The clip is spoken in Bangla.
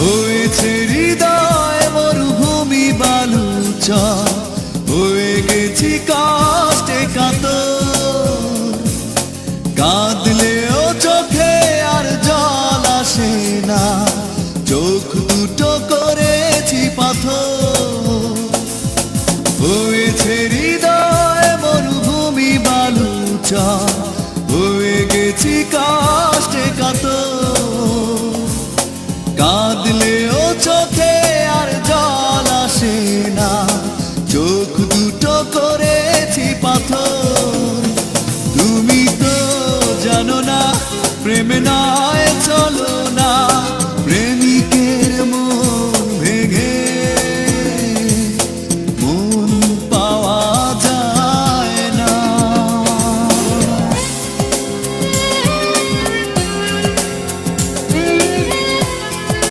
হয়েছে হৃদয় মরুভূমি বালুচর, হয়ে গেছি কষ্টে কাতর। কাঁদলেও চোখে আর জল আসে না, চোখ দুটো করেছি পাথর। হয়েছে হৃদয় মরুভূমি বালুচর, হয়ে গেছি কষ্টে কাতর। কাঁদলেও চোখে আর জল আসে না, চোখ দুটো করেছি পাথর। তুমি তো জানো না প্রেম নয়